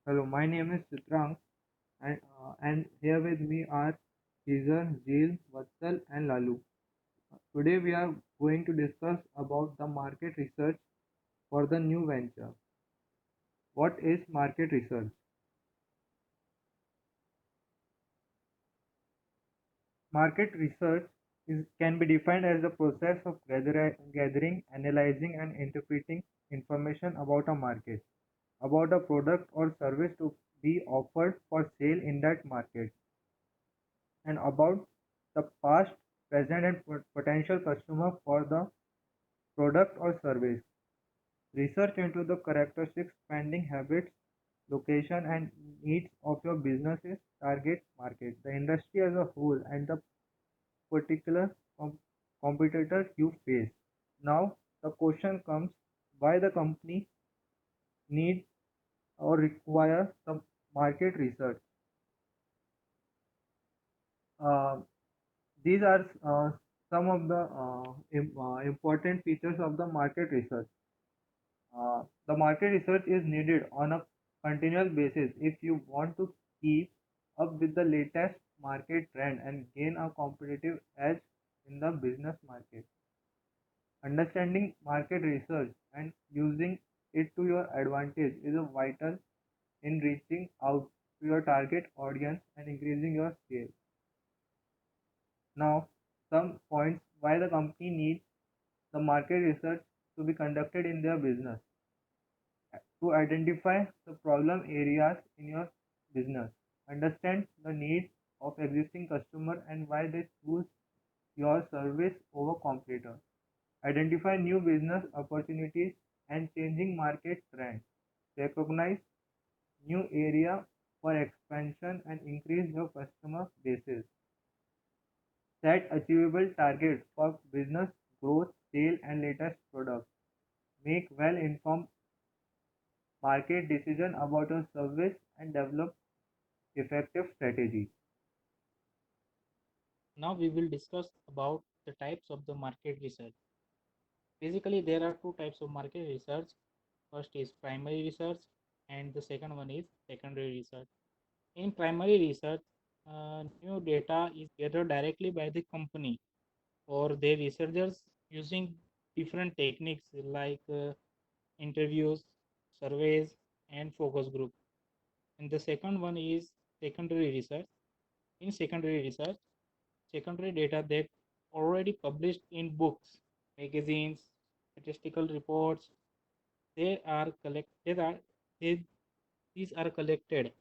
Hello, my name is Chitrang, and here with me are Caesar, Jeel, Vatsal, and Lalu. Today we are going to discuss about the market research for the new venture. What is market research? Market research can be defined as the process of gathering, analyzing, and interpreting information about a market, about a product or service to be offered for sale in that market, and about the past, present, and potential customer for the product or service. Research into the characteristics, spending habits, location, and needs of your business's target market, the industry as a whole, and the particular competitor you face. Now, the question comes, why the company needs or require some market research. Uh, these are some of the important features of the market research. The market research is needed on a continual basis if you want to keep up with the latest market trend and gain a competitive edge in the business market. Understanding market research and using it to your advantage is a vital in reaching out to your target audience and increasing your scale. Now, some points why the company needs the market research to be conducted in their business. To identify the problem areas in your business, understand the needs of existing customer and why they choose your service over competitor, identify new business opportunities and changing market trends, recognize new area for expansion and increase your customer bases, set achievable targets for business growth, sale and latest products, make well informed market decision about your service and develop effective strategy. Now we will discuss about the types of the market research. Basically, there are two types of market research. First is primary research, and the second one is secondary research. In primary research, new data is gathered directly by the company or their researchers using different techniques like interviews, surveys, and focus group. And the second one is secondary research. In secondary research, secondary data that already published in books, magazines, statistical reports, they are collected. They, these are collected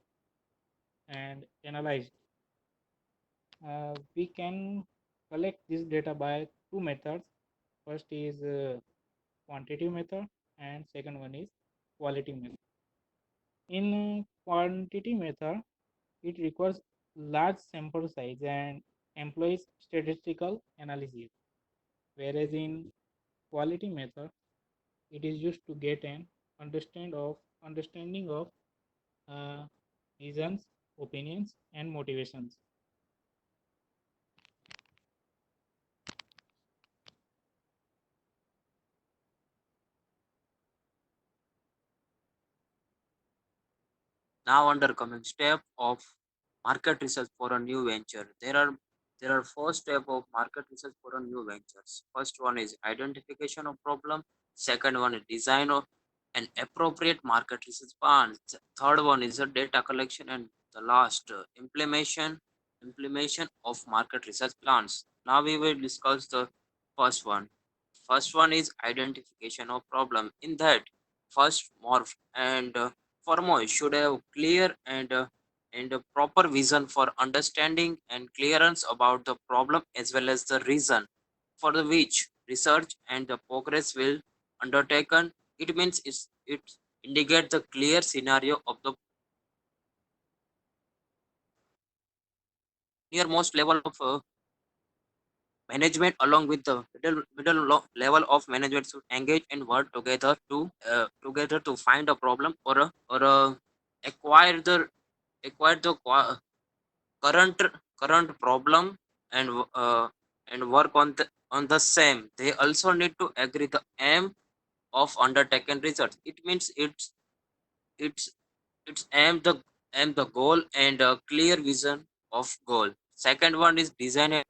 and analyzed. We can collect this data by two methods. First is quantitative method, and second one is quality method. In quantity method, it requires large sample size and employs statistical analysis, whereas in quality method, it is used to get an understanding of uh, reasons, opinions, and motivations. Now, under coming step of market research for a new venture, there are four steps of market research for a new ventures. First one is identification of problem. Second one is design of an appropriate market research plan. Third one is a data collection, and the last implementation of market research plans. Now we will discuss the first one. First one is identification of problem. In that, first morph and foremost should have clear and a proper vision for understanding and clearance about the problem as well as the reason for the which research and the progress will undertaken. It means it indicate the clear scenario of the nearmost level of management along with the level of management should engage and work together to find a problem or acquire the acquire the current current problem and work on the same. They also need to agree the aim of undertaken research. It means it's It's aim the goal and a clear vision of goal. Second one is design an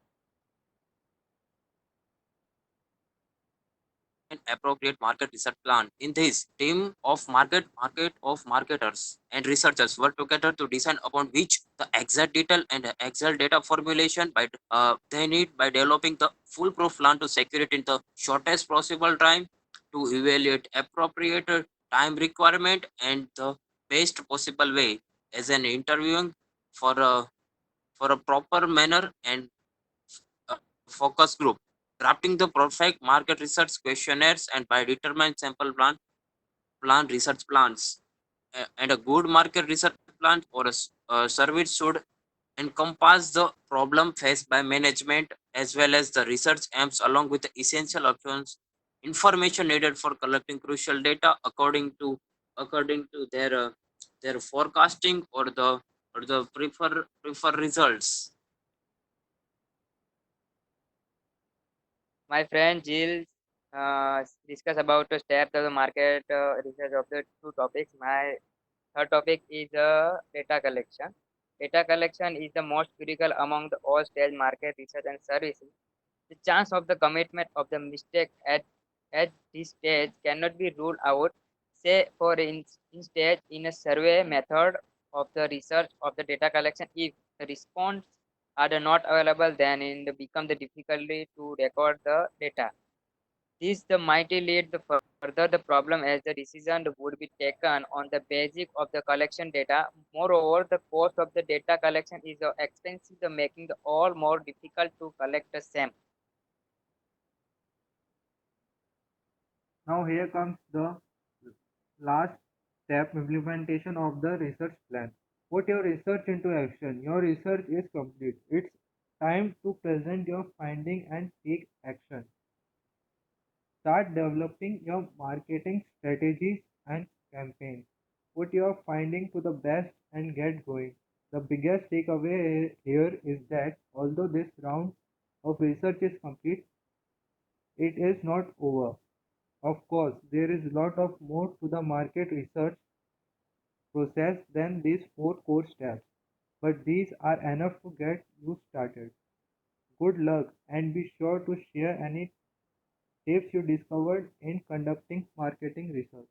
appropriate market research plan. In this, team of marketers and researchers work together to design upon which the exact detail and exact data formulation they need by developing the foolproof plan to secure it in the shortest possible time, to evaluate appropriate time requirement and the best possible way as an interviewing for a proper manner and uh, focus group, drafting the perfect market research questionnaires and by determine sample plan research plans. And a good market research plan or a service should encompass the problem faced by management as well as the research aims along with the essential actions information needed for collecting crucial data according to their forecasting or the prefer results. My friend Jill discuss about the steps of the market research of the two topics. My third topic is data collection. Data collection is the most critical among the all stage market research and services. The chance of the commitment of the mistake at this stage cannot be ruled out. Say for instance, in a survey method of the research of the data collection, if the response are not available, then in the become the difficulty to record the data. This the mighty lead the further the problem as the decision would be taken on the basis of the collection data. Moreover, the cost of the data collection is expensive, the making the all more difficult to collect the same. Now here comes the last step, implementation of the research plan. Put your research into action. Your research is complete. It's time to present your finding and take action. Start developing your marketing strategies and campaigns. Put your finding to the best and get going. The biggest takeaway here is that although this round of research is complete, it is not over. Of course, there is a lot of more to the market research process than these four core steps, but these are enough to get you started. Good luck and be sure to share any tips you discovered in conducting marketing research.